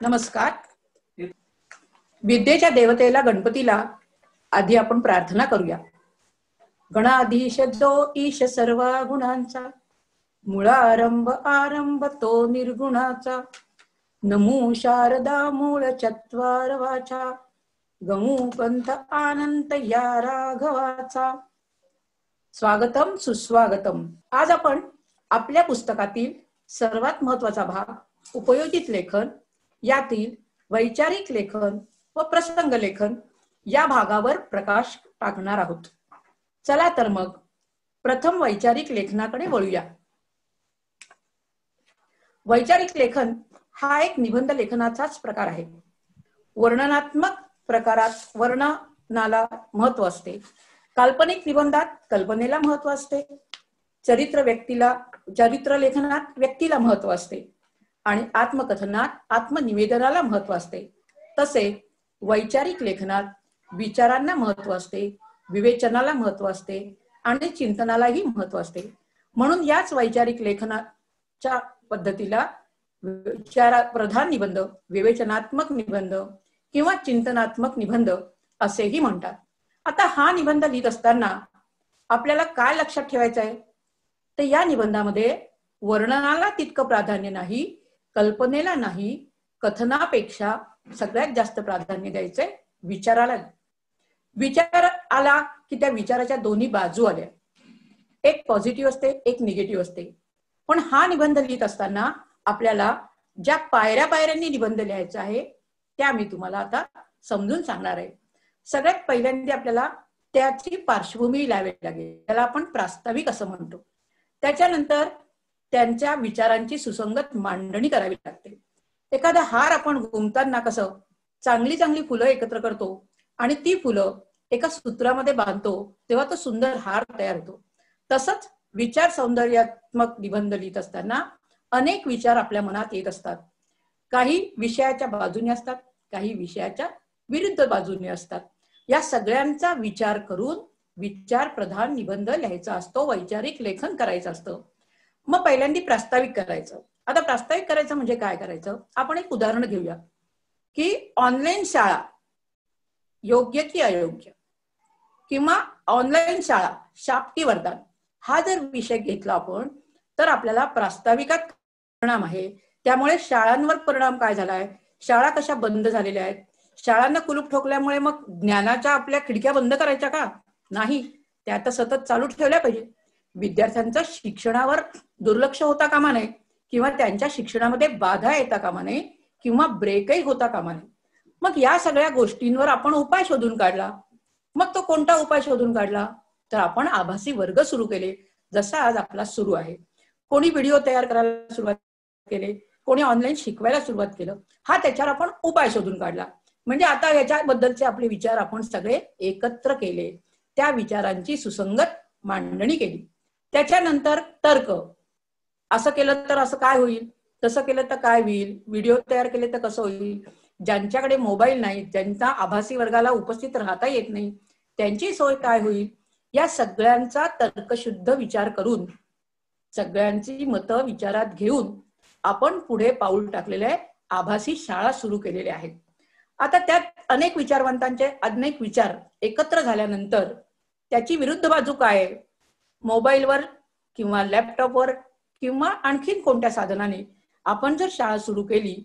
नमस्कार. विद्येच्या देवतेला गणपतीला आधी आपण प्रार्थना करूया. गणाधीश जो ईश सर्व गुणांचा, मूळारंभ आरंभ तो निर्गुणाचा. नमो शारदा मूळ चत्वार वाचा, गमू पंथ आनंद या राघवाचा. स्वागतम सुस्वागतम. आज आपण आपल्या पुस्तकातील सर्वात महत्वाचा भाग उपयोजित लेखन यातील वैचारिक लेखन व प्रसंग लेखन या भागावर प्रकाश टाकणार आहोत. चला तर मग प्रथम वैचारिक लेखनाकडे वळूया. वैचारिक लेखन हा एक निबंध लेखनाचाच प्रकार आहे. वर्णनात्मक प्रकारात वर्णनाला महत्व असते, काल्पनिक निबंधात कल्पनेला महत्व असते, चरित्र लेखनात व्यक्तीला महत्व असते आणि आत्मकथनात आत्मनिवेदनाला महत्व असते. तसे वैचारिक लेखनात विचारांना महत्व असते, विवेचनाला महत्व असते आणि चिंतनालाही महत्व असते. म्हणून याच वैचारिक लेखनाच्या पद्धतीला विचार प्रधान निबंध, विवेचनात्मक निबंध किंवा चिंतनात्मक निबंध असेही म्हणतात. आता हा निबंध लिहित असताना आपल्याला काय लक्षात ठेवायचं आहे, तर या निबंधामध्ये वर्णनाला तितकं प्राधान्य नाही, कल्पनेला नाही, कथनापेक्षा सगळ्यात जास्त प्राधान्य द्यायचंय विचाराला. विचार आला की त्या विचाराच्या दोन्ही बाजू आल्या, एक पॉझिटिव्ह असते, एक निगेटिव्ह असते. पण हा निबंध लिहित असताना आपल्याला ज्या पायऱ्यांनी निबंध लिहायचा आहे त्या मी तुम्हाला आता समजून सांगणार आहे. सगळ्यात पहिल्यांदा आपल्याला त्याची पार्श्वभूमी लावावी लागेल, त्याला आपण प्रास्ताविक असं म्हणतो. त्याच्यानंतर त्यांच्या विचारांची सुसंगत मांडणी करावी लागते. एखादा हार आपण गुंमताना कसं चांगली फुलं एकत्र करतो आणि ती फुलं एका सूत्रामध्ये बांधतो, तेव्हा तो सुंदर हार तयार होतो. तसंच विचार सौंदर्यात्मक निबंध लिहित असताना अनेक विचार आपल्या मनात येत असतात. काही विषयाच्या बाजूने असतात, काही विषयाच्या विरुद्ध बाजूने असतात. या सगळ्यांचा विचार करून विचार प्रधान निबंध लिहायचा असतो, वैचारिक लेखन करायचं असतं. मग पहिल्यांदा प्रास्ताविक करायचं. आता प्रास्ताविक करायचं म्हणजे काय करायचं, आपण एक उदाहरण घेऊया की ऑनलाईन शाळा योग्य की अयोग्य, किंवा ऑनलाईन शाळा शाप्ती वरदान, हा जर विषय घेतला आपण तर आपल्याला प्रास्ताविकात परिणाम आहे. त्यामुळे शाळांवर परिणाम काय झालाय, शाळा कशा बंद झालेल्या आहेत, शाळांना कुलूप ठोकल्यामुळे मग ज्ञानाच्या आपल्या खिडक्या बंद करायच्या का, नाही, त्या तर सतत चालू ठेवल्या पाहिजे. विद्यार्थ्यांचं शिक्षणावर दुर्लक्ष होता कामा नये, किंवा त्यांच्या शिक्षणामध्ये बाधा येता कामा नये, किंवा ब्रेकही होता कामा नये. मग या सगळ्या गोष्टींवर आपण उपाय शोधून काढला. मग तो कोणता उपाय शोधून काढला, तर आपण आभासी वर्ग सुरू केले, जसा आज आपला सुरू आहे. कोणी व्हिडिओ तयार करायला सुरुवात केली, कोणी ऑनलाईन शिकवायला सुरुवात केलं. हा त्याच्यावर आपण उपाय शोधून काढला. म्हणजे आता याच्याबद्दलचे आपले विचार आपण सगळे एकत्र केले, त्या विचारांची सुसंगत मांडणी केली. त्याच्यानंतर तर्क, असं केलं तर असं काय होईल, तसं केलं तर काय होईल, व्हिडिओ तयार केले तर कसं होईल, ज्यांच्याकडे मोबाईल नाही, ज्यांचा आभासी वर्गाला उपस्थित राहता येत नाही, त्यांची सोय काय होईल, या सगळ्यांचा तर्कशुद्ध विचार करून सगळ्यांची मतं विचारात घेऊन आपण पुढे पाऊल टाकलेले आहे, आभासी शाळा सुरू केलेल्या आहेत. आता त्यात अनेक विचारवंतांचे अनेक विचार एकत्र झाल्यानंतर त्याची विरुद्ध बाजू काय आहे, मोबाईलवर किंवा लॅपटॉपवर किंवा आणखीन कोणत्या साधनाने आपण जर शाळा सुरू केली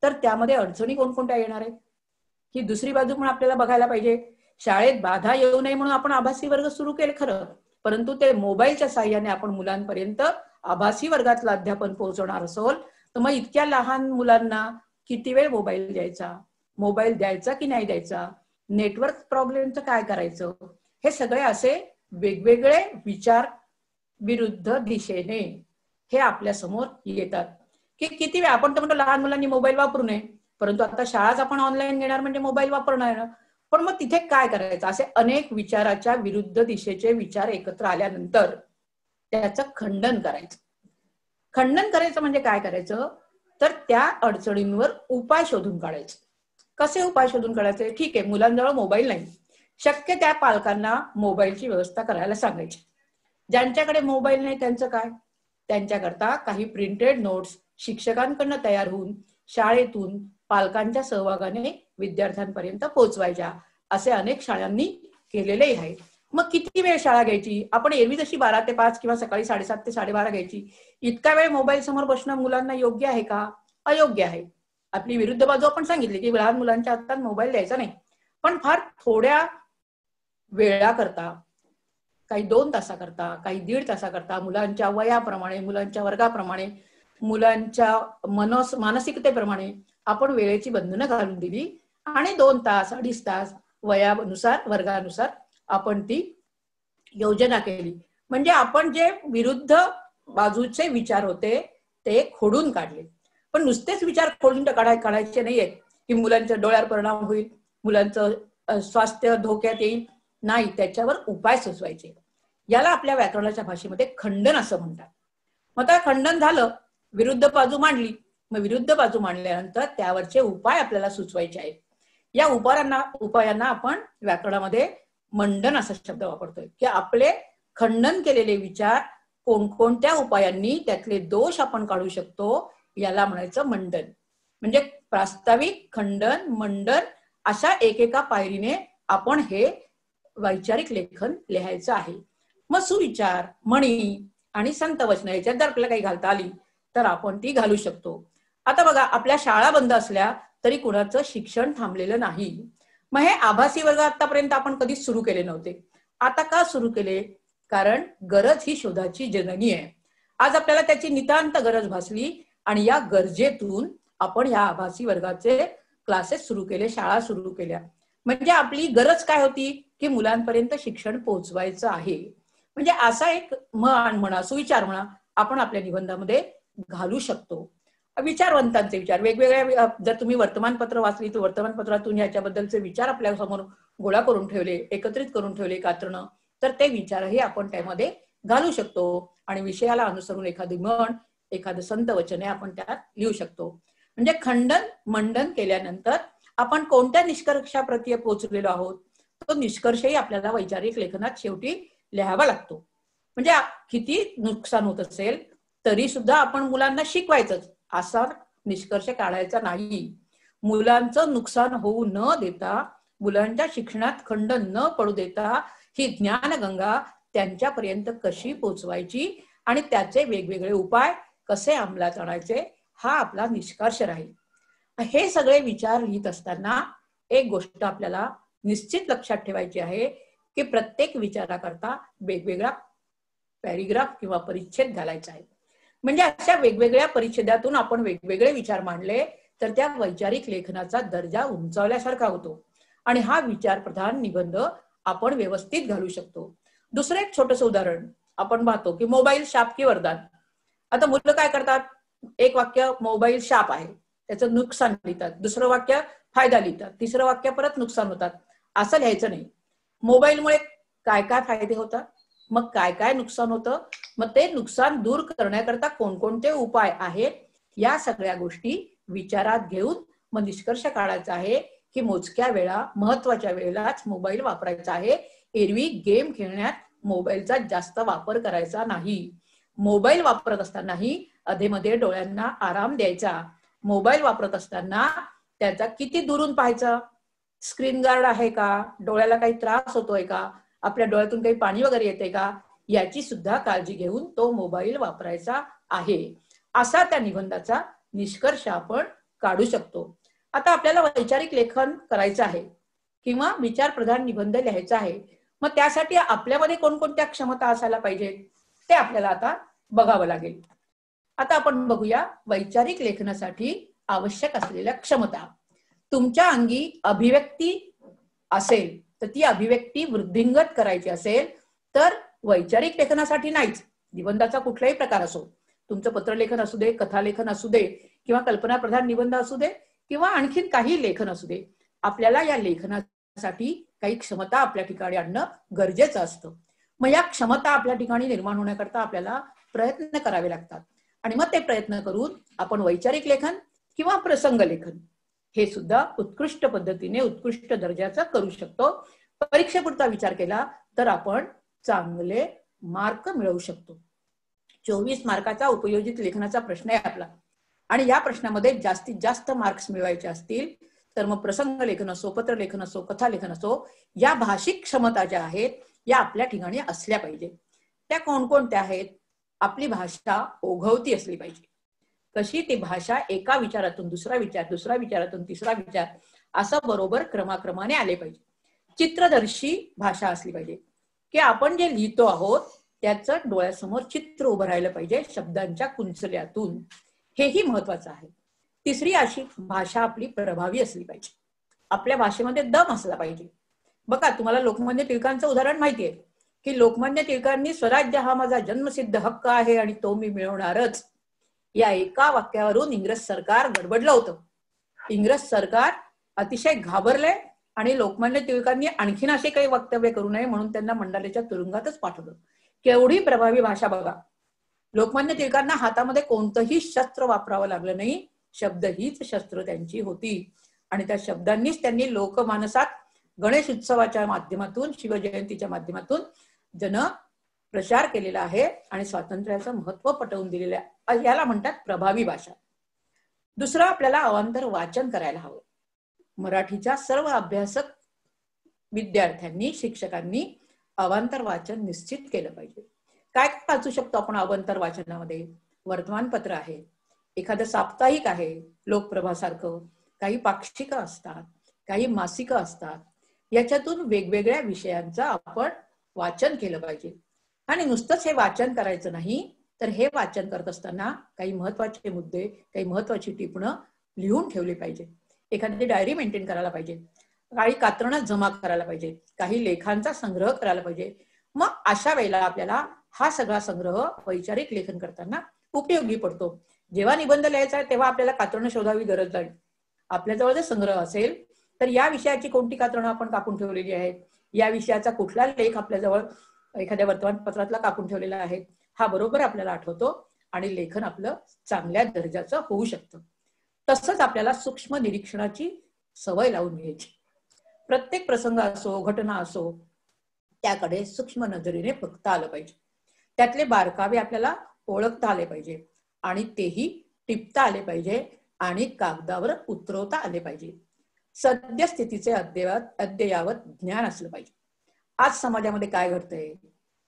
तर त्यामध्ये अडचणी कोणकोणत्या येणार आहेत, ही दुसरी बाजू पण आपल्याला बघायला पाहिजे. शाळेत बाधा येऊ नये म्हणून आपण आभासी वर्ग सुरू केले खरं, परंतु ते मोबाईलच्या साहाय्याने आपण मुलांपर्यंत आभासी वर्गातलं अध्यापन पोहोचवणार असेल तर मग इतक्या लहान मुलांना किती वेळ मोबाईल द्यायचा, मोबाईल द्यायचा की नाही द्यायचा, नेटवर्क प्रॉब्लेमचं काय करायचं, हे सगळे असे वेगवेगळे विचार विरुद्ध दिशेने हे आपल्या समोर येतात. की किती वेळ आपण तर म्हणतो लहान मुलांनी मोबाईल वापरू नये, परंतु आता शाळाच आपण ऑनलाईन घेणार म्हणजे मोबाईल वापरणार, पण मग तिथे काय करायचं, असे अनेक विचाराच्या विरुद्ध दिशेचे विचार एकत्र आल्यानंतर त्याचं खंडन करायचं. खंडन करायचं म्हणजे काय करायचं, तर त्या अडचणींवर उपाय शोधून काढायचे. कसे उपाय शोधून काढायचे, ठीक आहे, मुलांजवळ मोबाईल नाही, शक्य त्या पालकांना मोबाईलची व्यवस्था करायला सांगायची. ज्यांच्याकडे मोबाईल नाही त्यांचं काय, त्यांच्याकरता काही प्रिंटेड नोट्स शिक्षकांकडनं तयार होऊन शाळेतून पालकांच्या सहभागाने विद्यार्थ्यांपर्यंत पोहोचवायच्या, असे अनेक शाळांनी केलेले आहे. मग किती वेळ शाळा घ्यायची? आपण एरवी जशी 12 ते 5 किंवा सकाळी 7:30 ते 12:30 घ्यायची, इतका वेळ मोबाईल समोर बसणं मुलांना योग्य आहे का? अयोग्य आहे. आपली विरुद्ध बाजू आपण सांगितली की लहान मुलांच्या हातात मोबाईल द्यायचा नाही, पण फार थोड्या वेळा करता, काही 2 तासाकरता, काही 1.5 तासाकरता, मुलांच्या वयाप्रमाणे, मुलांच्या वर्गाप्रमाणे, मुलांच्या मानसिकतेप्रमाणे आपण वेळेची बंधनं घालून दिली आणि 2 तास 2.5 तास वयानुसार, वर्गानुसार आपण ती योजना केली. म्हणजे आपण जे विरुद्ध बाजूचे विचार होते ते खोडून काढले. पण नुसतेच विचार खोडून काढायचे नाहीये की मुलांच्या डोळ्यावर परिणाम होईल, मुलांचं स्वास्थ्य धोक्यात येईल. नाही, त्याच्यावर उपाय सुचवायचे. याला आपल्या व्याकरणाच्या भाषेमध्ये खंडन असं म्हणतात. मग आता खंडन झालं, विरुद्ध बाजू मांडली, मग विरुद्ध बाजू मांडल्यानंतर त्यावरचे उपाय आपल्याला सुचवायचे आहेत. या उपायांना आपण व्याकरणामध्ये मंडन असा शब्द वापरतोय की आपले खंडन केलेले विचार कोणकोणत्या उपायांनी त्यातले दोष आपण काढू शकतो, याला म्हणायचं मंडन. म्हणजे प्रास्ताविक, खंडन, मंडन अशा एकेका पायरीने आपण हे वैचारिक लेखन लिहायचं आहे. मग सुविचार, म्हणी आणि संतवचन याच्यात जर आपल्याला काही घालता आली तर आपण ती घालू शकतो. आता बघा, आपल्या शाळा बंद असल्या तरी कुणाचं शिक्षण थांबलेलं नाही. मग हे आभासी वर्ग आतापर्यंत आपण कधीच सुरू केले नव्हते. आता का सुरू केले? कारण गरज ही शोधाची जननी आहे. आज आपल्याला त्याची नितांत गरज भासली आणि या गरजेतून आपण या आभासी वर्गाचे क्लासेस सुरू केले, शाळा सुरू केल्या. म्हणजे आपली गरज काय होती की मुलांपर्यंत शिक्षण पोहोचवायचं आहे. म्हणजे असा एक म्हणा, सुविचार म्हणा, आपण आपल्या निबंधामध्ये घालू शकतो. विचारवंतांचे विचार वेगवेगळ्या, जर तुम्ही वर्तमानपत्र वाचली तर वर्तमानपत्रातून ह्याच्याबद्दलचे विचार आपल्या समोर गोळा करून ठेवले, एकत्रित करून ठेवले कात्रणं, तर ते विचारही आपण त्यामध्ये घालू शकतो आणि विषयाला अनुसरून एखादी म्हण, एखादं संत वचने आपण त्यात लिहू शकतो. म्हणजे खंडन मंडन केल्यानंतर आपण कोणत्या निष्कर्षाप्रती पोहोचलेलो आहोत तो निष्कर्षही आपल्याला वैचारिक लेखनात शेवटी लिहावा लागतो. म्हणजे किती नुकसान होत असेल तरी सुद्धा आपण मुलांना शिकवायचंच असा निष्कर्ष काढायचा नाही. मुलांचं नुकसान होऊ न देता, मुलांच्या शिक्षणात खंड न पडू देता ही ज्ञानगंगा त्यांच्यापर्यंत कशी पोचवायची आणि त्याचे वेगवेगळे उपाय कसे अंमलात आणायचे हा आपला निष्कर्ष राहील. हे सगळे विचार लिहित असताना एक गोष्ट आपल्याला निश्चित लक्षात ठेवायची आहे की प्रत्येक विचाराकरता वेगवेगळा पॅरिग्राफ किंवा परिच्छेद घालायचा आहे. म्हणजे अशा वेगवेगळ्या परिच्छेदातून आपण वेगवेगळे विचार मांडले तर त्या वैचारिक लेखनाचा दर्जा उंचावल्यासारखा होतो आणि हा विचारप्रधान निबंध आपण व्यवस्थित घालू शकतो. दुसरं एक छोटंसं उदाहरण आपण पाहतो की मोबाईल शाप की वरदान. आता मुलं काय करतात, एक वाक्य मोबाईल शाप आहे त्याचं नुकसान लिहितात, दुसरं वाक्य फायदा लिहितात, तिसरं वाक्य परत नुकसान होतात. असं लिहायचं नाही. मोबाईलमुळे काय काय फायदे होतात, मग काय काय नुकसान होतं, मग ते नुकसान दूर करण्याकरता कोणकोणते उपाय आहेत, या सगळ्या गोष्टी विचारात घेऊन मग निष्कर्ष काढायचा आहे की मोजक्या वेळा, महत्वाच्या वेळेलाच मोबाईल वापरायचा आहे. एरवी गेम खेळण्यात मोबाईलचा जास्त वापर करायचा नाही. मोबाईल वापरत असतानाही अधेमध्ये डोळ्यांना आराम द्यायचा. मोबाईल वापरत असताना त्याचा किती दुरून पाहायचा, स्क्रीन गार्ड आहे का, डोळ्याला काही त्रास होतोय का, आपल्या डोळ्यातून काही पाणी वगैरे येते का, याची सुद्धा काळजी घेऊन तो मोबाईल वापरायचा आहे. असा त्या निबंधाचा निष्कर्ष आपण काढू शकतो. आता आपल्याला वैचारिक लेखन करायचं आहे किंवा विचारप्रधान निबंध लिहायचा आहे. मग त्यासाठी आपल्यामध्ये कोणकोणत्या क्षमता असायला पाहिजेत ते आपल्याला आता बघावं लागेल. आता आपण बघूया वैचारिक लेखनासाठी आवश्यक असलेल्या क्षमता. तुमच्या अंगी अभिव्यक्ती असेल तर ती अभिव्यक्ती वृद्धिंगत करायची असेल तर वैचारिक लेखनासाठी नाहीच, निबंधाचा कुठलाही प्रकार असो, तुमचं पत्रलेखन असू दे, कथालेखन असू दे किंवा कल्पनाप्रधान निबंध असू दे किंवा आणखीन काही लेखन असू दे, आपल्याला या लेखनासाठी काही क्षमता आपल्या ठिकाणी आणणं गरजेचं असतं. मग या क्षमता आपल्या ठिकाणी निर्माण होण्याकरता आपल्याला प्रयत्न करावे लागतात आणि मग ते प्रयत्न करून आपण वैचारिक लेखन किंवा प्रसंग लेखन हे सुद्धा उत्कृष्ट पद्धतीने, उत्कृष्ट दर्जाचं करू शकतो. परीक्षेपुरता विचार केला तर आपण चांगले मार्क मिळवू शकतो. 24 मार्काचा उपयोजित लेखनाचा प्रश्न आहे आपला. आणि या प्रश्नामध्ये जास्तीत जास्त मार्क्स मिळवायचे असतील तर मग प्रसंग लेखन असो, पत्रलेखन असो, कथालेखन असो, या भाषिक क्षमता ज्या आहेत या आपल्या ठिकाणी असल्या पाहिजे. त्या कोणकोणत्या आहेत? आपली भाषा ओघवती असली पाहिजे. कशी? ती भाषा एका विचारातून दुसरा विचार, दुसरा विचारातून तिसरा विचार, असं बरोबर क्रमाक्रमाने आले पाहिजे. चित्रदर्शी भाषा असली पाहिजे, की आपण जे लिहितो आहोत त्याचं डोळ्यासमोर चित्र उभं राहिलं पाहिजे शब्दांच्या कुंचल्यातून. हेही महत्वाचं आहे. तिसरी अशी भाषा आपली प्रभावी असली पाहिजे. आपल्या भाषेमध्ये दम असला पाहिजे. बघा, तुम्हाला लोकमान्य टिळकांचं उदाहरण माहितीये की लोकमान्य टिळकांनी स्वराज्य हा माझा जन्मसिद्ध हक्क आहे आणि तो मी मिळवणारच, या एका वाक्यावरून इंग्रज सरकार गडबडलं होतं. इंग्रज सरकार अतिशय घाबरले आणि लोकमान्य टिळकांनी आणखीन असे काही वक्तव्य करू नये म्हणून त्यांना मंडालेच्या तुरुंगातच पाठवलं. केवढी प्रभावी भाषा बघा. लोकमान्य टिळकांना हातामध्ये कोणतंही शस्त्र वापरावं लागलं नाही. शब्द हीच शस्त्र त्यांची होती आणि त्या शब्दांनीच त्यांनी लोकमानसात गणेश उत्सवाच्या माध्यमातून, शिवजयंतीच्या माध्यमातून जन प्रचार केलेला आहे आणि स्वातंत्र्याचं महत्व पटवून दिलेलं आहे. याला म्हणतात प्रभावी भाषा. दुसरं, आपल्याला अवांतर वाचन करायला हवं. मराठीच्या सर्व अभ्यासक विद्यार्थ्यांनी, शिक्षकांनी अवांतर वाचन निश्चित केलं पाहिजे. काय काय वाचू शकतो आपण अवांतर वाचनामध्ये? वर्तमानपत्र आहे, एखादं साप्ताहिक आहे लोकप्रभासारखं, काही पाक्षिक असतात, काही मासिकं असतात. याच्यातून वेगवेगळ्या विषयांचं आपण वाचन केलं पाहिजे. आणि नुसतंच हे वाचन करायचं नाही, तर हे वाचन करत असताना काही महत्वाचे मुद्दे, काही महत्वाची टिपणं लिहून ठेवली पाहिजे. एखादी डायरी मेंटेन करायला पाहिजे, काही कात्रणं जमा करायला पाहिजे, काही लेखांचा संग्रह करायला पाहिजे. मग अशा वेळेला आपल्याला हा सगळा संग्रह वैचारिक लेखन करताना उपयोगी पडतो. जेव्हा निबंध लिहायचा आहे तेव्हा आपल्याला कात्रणं शोधावी गरज नाही. आपल्याजवळ जर संग्रह असेल तर या विषयाची कोणती कात्रणं आपण कापून ठेवलेली आहेत, या विषयाचा कुठला लेख आपल्याजवळ एखाद्या वर्तमानपत्रातला कापून ठेवलेला आहे, हा बरोबर आपल्याला आठवतो आणि लेखन आपलं चांगल्या दर्जाचं होऊ शकतं. तसंच आपल्याला सूक्ष्म निरीक्षणाची सवय लावून घ्यायची. प्रत्येक प्रसंग असो, घटना असो, त्याकडे सूक्ष्म नजरेने बघता आलं पाहिजे. त्यातले बारकावे आपल्याला ओळखता आले पाहिजे आणि तेही टिपता आले पाहिजे आणि कागदावर उतरवता आले पाहिजे. सद्यस्थितीचे अद्ययावत ज्ञान असलं पाहिजे. आज समाजामध्ये काय घडतंय,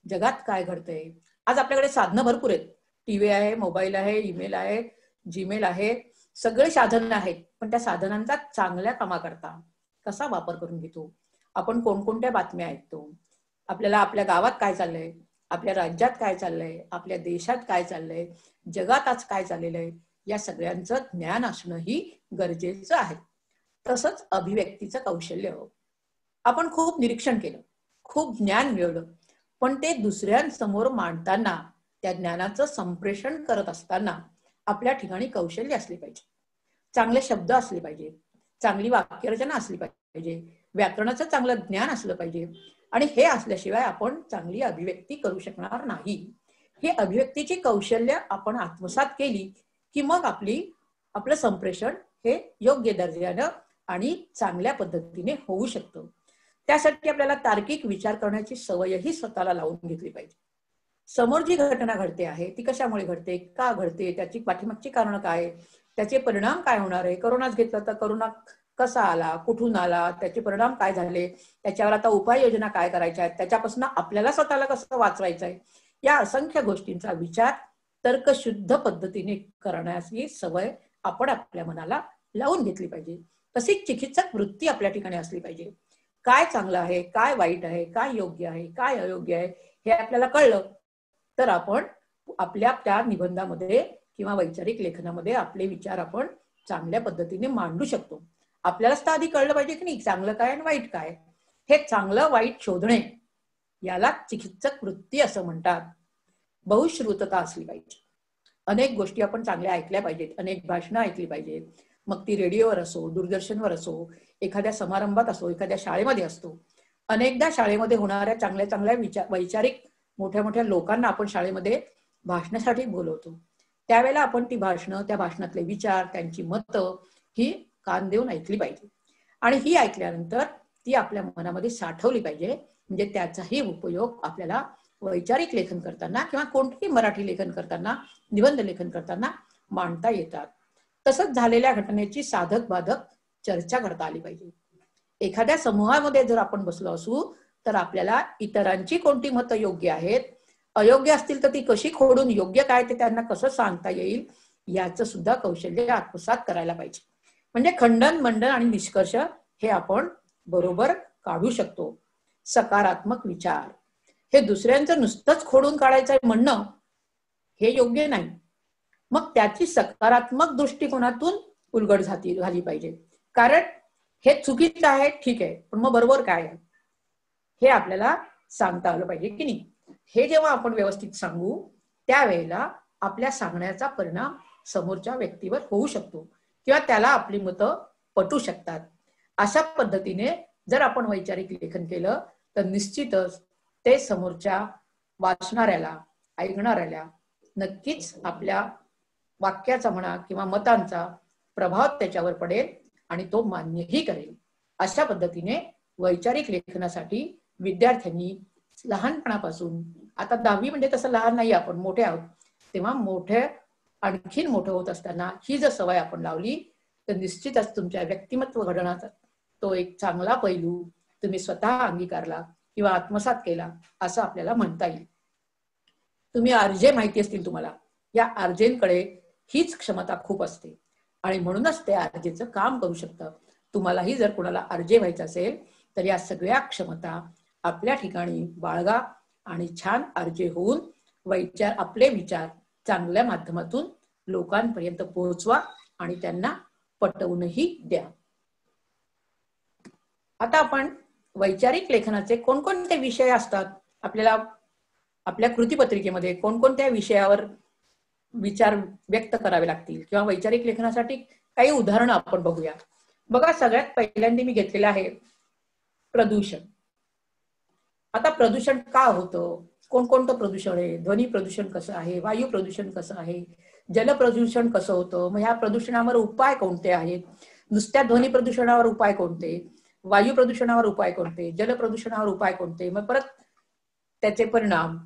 जगात काय घडतंय. आज आपल्याकडे साधनं भरपूर आहेत. टीव्ही आहे, मोबाईल आहे, ईमेल आहे, जीमेल आहे, सगळे साधन आहेत. पण त्या साधनांचा चांगल्या कामाकरता कसा वापर करून घेतो आपण, कोणकोणत्या बातम्या ऐकतो, आपल्याला आपल्या गावात काय चाललंय, आपल्या राज्यात काय चाललंय, आपल्या देशात काय चाललंय, जगात आज काय चाललेलं आहे, या सगळ्यांचं ज्ञान असणंही गरजेचं आहे. तसंच अभिव्यक्तीचं कौशल्य. आपण खूप निरीक्षण केलं, खूप ज्ञान मिळवलं, पण ते दुसऱ्यांसमोर मांडताना, त्या ज्ञानाचं संप्रेषण करत असताना आपल्या ठिकाणी कौशल्य असले पाहिजे. चांगले शब्द असले पाहिजे, चांगली वाक्यरचना असली पाहिजे, व्याकरणाचं चांगलं ज्ञान असलं पाहिजे. आणि हे असल्याशिवाय आपण चांगली अभिव्यक्ती करू शकणार नाही. ही अभिव्यक्तीची कौशल्य आपण आत्मसात केली की मग आपलं संप्रेषण हे योग्य दर्जानं आणि चांगल्या पद्धतीने होऊ शकतं. त्यासाठी आपल्याला तार्किक विचार करण्याची सवयही स्वतःला लावून घेतली पाहिजे. समोर जी घटना घडते आहे ती कशामुळे घडते, का घडते, त्याची पाठीमागची कारणं काय, त्याचे परिणाम काय होणार आहे. करोनाच घेतला तर करोना कसा आला, कुठून आला, त्याचे परिणाम काय झाले, त्याच्यावर आता उपाययोजना काय करायच्या आहेत, त्याच्यापासून आपल्याला स्वतःला कसं वाचवायचं आहे, या असंख्य गोष्टींचा विचार तर्कशुद्ध पद्धतीने करण्याची सवय आपण आपल्या मनाला लावून घेतली पाहिजे. तशीच चिकित्सक वृत्ती आपल्या ठिकाणी असली पाहिजे. काय चांगलं आहे, काय वाईट आहे, काय योग्य आहे, काय अयोग्य आहे, हे आपल्याला कळलं तर आपण आपल्या त्या निबंधामध्ये किंवा वैचारिक लेखनामध्ये आपले विचार आपण चांगल्या पद्धतीने मांडू शकतो. आपल्यालाच तर आधी कळलं पाहिजे की नाही चांगलं काय आणि वाईट काय. हे चांगलं वाईट शोधणे याला चिकित्सक वृत्ती असं म्हणतात. बहुश्रुतता असली पाहिजे. अनेक गोष्टी आपण चांगल्या ऐकल्या पाहिजेत, अनेक भाषणं ऐकली पाहिजेत. मग ती रेडिओवर असो, दूरदर्शनवर असो, एखाद्या समारंभात असो, एखाद्या शाळेमध्ये असतो. अनेकदा शाळेमध्ये होणाऱ्या चांगल्या चांगल्या वैचारिक मोठ्या मोठ्या लोकांना आपण शाळेमध्ये भाषणासाठी बोलवतो. त्यावेळेला आपण ती भाषणं, त्या भाषणातले विचार, त्यांची मतं ही कान देऊन ऐकली पाहिजे. आणि ही ऐकल्यानंतर ती आपल्या मनामध्ये साठवली पाहिजे. म्हणजे त्याचाही उपयोग आपल्याला वैचारिक लेखन करताना किंवा कोणतेही मराठी लेखन करताना, निबंध लेखन करताना मांडता येतात. तसंच झालेल्या घटनेची साधक बाधक चर्चा करता आली पाहिजे. एखाद्या समूहामध्ये जर आपण बसलो असू तर आपल्याला इतरांची कोणती मतं योग्य आहेत, अयोग्य असतील तर ती कशी खोडून योग्य काय ते त्यांना कसं सांगता येईल याचं सुद्धा कौशल्य आत्मसात करायला पाहिजे. म्हणजे खंडन मंडन आणि निष्कर्ष हे आपण बरोबर काढू शकतो. सकारात्मक विचार हे दुसऱ्यांचं नुसतंच खोडून काढायचं म्हणणं हे योग्य नाही. मग त्याची सकारात्मक दृष्टिकोनातून उलगड झाली पाहिजे. कारण हे चुकीचं आहे ठीक आहे, पण मग बरोबर काय आहे हे आपल्याला सांगता आलं पाहिजे की नाही. हे जेव्हा आपण व्यवस्थित सांगू त्यावेळेला आपल्या सांगण्याचा परिणाम समोरच्या व्यक्तीवर होऊ शकतो किंवा त्याला आपली मतं पटू शकतात. अशा पद्धतीने जर आपण वैचारिक लेखन केलं तर निश्चितच ते समोरच्या वाचणाऱ्याला, ऐकणाऱ्याला नक्कीच आपल्या वाक्याचा म्हणा किंवा मतांचा प्रभाव त्याच्यावर पडेल आणि तो मान्यही करेल. अशा पद्धतीने वैचारिक लेखनासाठी विद्यार्थ्यांनी लहानपणापासून, आता 10वी म्हणजे तसं लहान नाही, आपण मोठे आहोत, तेव्हा आणखीन मोठं होत असताना ही जर सवय आपण लावली तर निश्चितच तुमच्या व्यक्तिमत्व घडवण्याचा तो एक चांगला पैलू तुम्ही स्वतः अंगीकारला किंवा आत्मसात केला असं आपल्याला म्हणता येईल. तुम्ही आरजे माहिती असतील तुम्हाला, या आरजेंकडे हीच क्षमता खूप असते आणि म्हणूनच ते आरजेचं काम करू शकतं. तुम्हालाही जर कोणाला आरजे व्हायचं असेल तर या सगळ्या क्षमता आपल्या ठिकाणी बाळगा आणि छान आरजे होऊन आपले विचार चांगल्या माध्यमातून लोकांपर्यंत पोहोचवा आणि त्यांना पटवूनही द्या. आता आपण वैचारिक लेखनाचे कोणकोणते विषय असतात, आपल्याला आपल्या कृतीपत्रिकेमध्ये कोणकोणत्या विषयावर विचार व्यक्त करावे लागतील किंवा वैचारिक लेखनासाठी काही उदाहरणं आपण बघूया. बघा, सगळ्यात पहिल्यांदा मी घेतलेलं आहे प्रदूषण. आता प्रदूषण का होतं, कोणकोणतं प्रदूषण आहे, ध्वनी प्रदूषण कसं आहे, वायू प्रदूषण कसं आहे, जल प्रदूषण कसं होतं, मग ह्या प्रदूषणावर उपाय कोणते आहेत, नुसत्या ध्वनी प्रदूषणावर उपाय कोणते, वायू प्रदूषणावर उपाय कोणते, जल प्रदूषणावर उपाय कोणते, मग परत त्याचे परिणाम,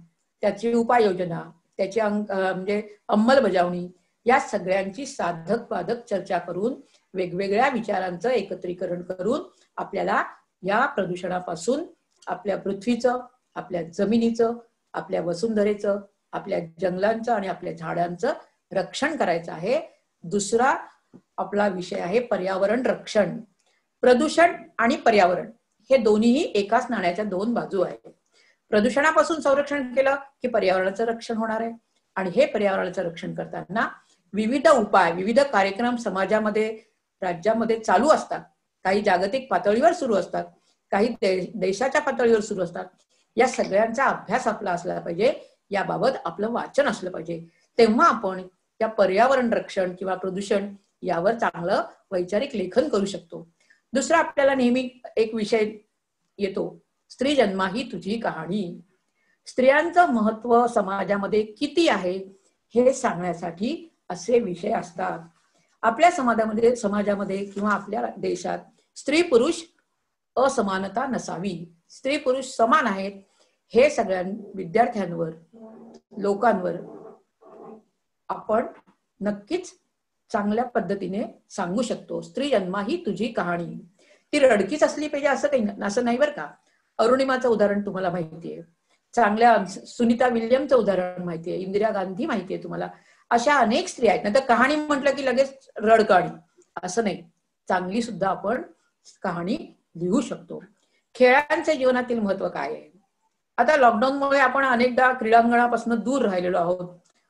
त्याची उपाययोजना, त्याची म्हणजे अंमलबजावणी, या सगळ्यांची साधक बाधक चर्चा करून वेगवेगळ्या विचारांचं एकत्रीकरण करून आपल्याला या प्रदूषणापासून आपल्या पृथ्वीचं, आपल्या जमिनीचं, आपल्या वसुंधरेचं, आपल्या जंगलांचं आणि आपल्या झाडांचं रक्षण करायचं आहे. दुसरा आपला विषय आहे पर्यावरण रक्षण. प्रदूषण आणि पर्यावरण हे दोन्हीही एकाच नाण्याच्या दोन बाजू आहेत. प्रदूषणापासून संरक्षण केलं की पर्यावरणाचं रक्षण होणार आहे आणि हे पर्यावरणाचं रक्षण करताना विविध उपाय, विविध कार्यक्रम समाजामध्ये, राज्यामध्ये चालू असतात. काही जागतिक पातळीवर सुरू असतात, काही देशाच्या पातळीवर सुरू असतात. या सगळ्यांचा अभ्यास आपला असला पाहिजे, याबाबत आपलं वाचन असलं पाहिजे. तेव्हा आपण त्या पर्यावरण रक्षण किंवा प्रदूषण यावर चांगलं वैचारिक लेखन करू शकतो. दुसरा आपल्याला नेहमी एक विषय येतो, स्त्री जन्मा ही तुझी कहाणी. स्त्रियांचं महत्व समाजामध्ये किती आहे हे सांगण्यासाठी असे विषय असतात. आपल्या समाजामध्ये किंवा आपल्या देशात स्त्री पुरुष असमानता नसावी, स्त्री पुरुष समान आहेत हे सगळ्या विद्यार्थ्यांवर, लोकांवर आपण नक्कीच चांगल्या पद्धतीने सांगू शकतो. स्त्री जन्मा ही तुझी कहाणी. ती रडकीच असली पाहिजे असं नाही बरं का. अरुणिमाचं उदाहरण तुम्हाला माहितीये, चांगल्या सुनीता विल्यमचं उदाहरण माहितीये, इंदिरा गांधी माहितीये तुम्हाला. अशा अनेक स्त्रिया आहेत. नंतर कहाणी म्हटलं की लगेच रडकाळी असं नाही, चांगली सुद्धा आपण कहाणी लिहू शकतो. खेळांचे जीवनातील महत्व काय आहे. आता लॉकडाऊनमुळे आपण अनेकदा क्रीडांगणापासून दूर राहिलेलो आहोत,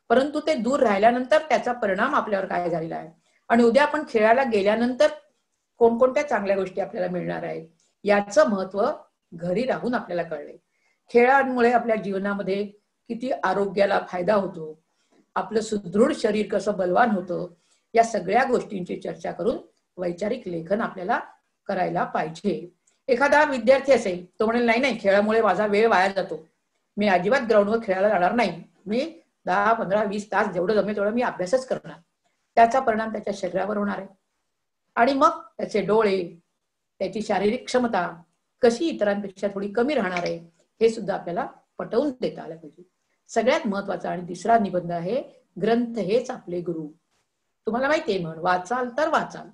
परंतु ते दूर राहिल्यानंतर त्याचा परिणाम आपल्यावर काय झालेला आहे आणि उद्या आपण खेळायला गेल्यानंतर कोणकोणत्या चांगल्या गोष्टी आपल्याला मिळणार आहेत याचं महत्व घरी राहून आपल्याला कळले. खेळांमुळे आपल्या जीवनामध्ये किती आरोग्याला फायदा होतो, आपलं सुदृढ शरीर कसं बलवान होतं, या सगळ्या गोष्टींची चर्चा करून वैचारिक लेखन आपल्याला करायला पाहिजे. एखादा विद्यार्थी असेल, तो म्हणेल नाही नाही खेळामुळे माझा वेळ वाया जातो, मी अजिबात ग्राउंडवर खेळायला जाणार नाही, मी 10, 15, 20 तास जेवढं जमेल तेवढं मी अभ्यासच करणार. त्याचा परिणाम त्याच्या शरीरावर होणार आहे आणि मग त्याचे डोळे, त्याची शारीरिक क्षमता कशी इतरांपेक्षा थोडी कमी राहणार आहे हे सुद्धा आपल्याला पटवून देता आलं पाहिजे. सगळ्यात महत्वाचा आणि तिसरा निबंध आहे ग्रंथ हेच आपले गुरु. तुम्हाला माहितीये म्हण, वाचाल तर वाचाल.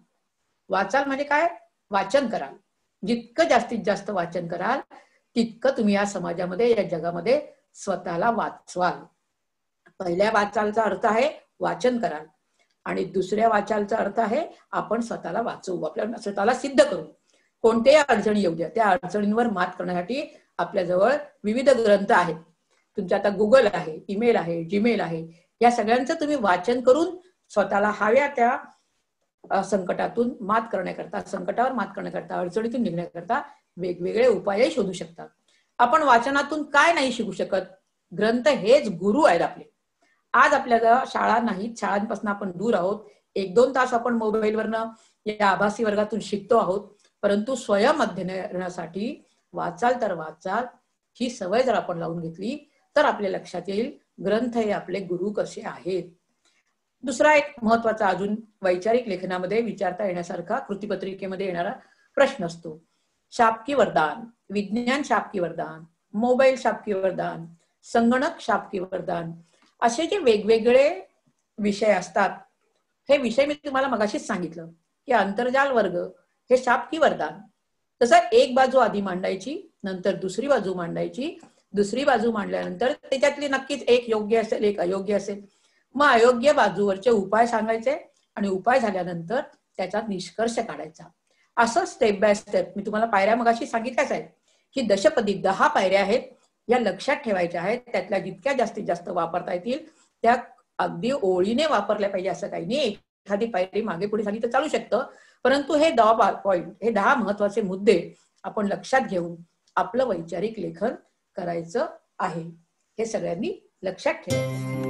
वाचाल म्हणजे काय? वाचन कराल. जितकं जास्तीत जास्त वाचन कराल तितकं तुम्ही या समाजामध्ये, या जगामध्ये स्वतःला वाचवाल. पहिल्या वाचालचा अर्थ आहे वाचन कराल, आणि दुसऱ्या वाचालचा अर्थ आहे आपण स्वतःला वाचवू, आपल्या स्वतःला सिद्ध करू. कोणत्याही अडचणी येऊ द्या, त्या अडचणींवर मात करण्यासाठी आपल्याजवळ विविध ग्रंथ आहेत. तुमच्या आता गुगल आहे, ईमेल आहे, जीमेल आहे, या सगळ्यांचं तुम्ही वाचन करून स्वतःला हव्या त्या संकटातून मात करण्याकरता, संकटावर मात करण्याकरता, अडचणीतून निघण्याकरता वेगवेगळे उपायही शोधू शकतात. आपण वाचनातून काय नाही शिकू शकत? ग्रंथ हेच गुरु आहेत आपले. आज आपल्याला शाळा नाहीत, शाळांपासून आपण दूर आहोत. 1-2 तास आपण मोबाईलवरनं या आभासी वर्गातून शिकतो आहोत, परंतु स्वयं अध्ययनासाठी वाचाल तर वाचाल ही सवय जर आपण लावून घेतली तर आपल्या लक्षात येईल ग्रंथ हे आपले गुरु कसे आहेत. दुसरा एक महत्वाचा अजून वैचारिक लेखनामध्ये विचारता येण्यासारखा कृतीपत्रिकेमध्ये येणारा प्रश्न असतो, शाप की वरदान. विज्ञान शाप की वरदान, मोबाईल शाप की वरदान, संगणक शाप की वरदान, असे जे वेगवेगळे विषय असतात, हे विषय मी तुम्हाला मगाशीच सांगितलं की आंतरजाल वर्ग हे शाप की वरदान. तसं एक बाजू आधी मांडायची, नंतर दुसरी बाजू मांडायची, दुसरी बाजू मांडल्यानंतर त्याच्यातली नक्कीच एक योग्य असेल, एक अयोग्य असेल. मग अयोग्य बाजूवरचे उपाय सांगायचे आणि उपाय झाल्यानंतर त्याचा निष्कर्ष काढायचा. असं स्टेप बाय स्टेप मी तुम्हाला पायऱ्या मगाशी सांगितल्याच आहेत की दशपदी 10 पायऱ्या आहेत, या लक्षात ठेवायच्या आहेत. त्यातल्या जितक्या जास्तीत जास्त वापरता येतील त्या अगदी ओळीने वापरल्या पाहिजे असं काही नाही. एखादी पायरी मागे पुढे झाली तर चालू शकतं, परंतु हे 10 पॉइंट, हे 10 महत्वाचे मुद्दे आपण लक्षात घेऊन आपलं वैचारिक लेखन करायचं आहे. हे सगळ्यांनी लक्षात ठेवा.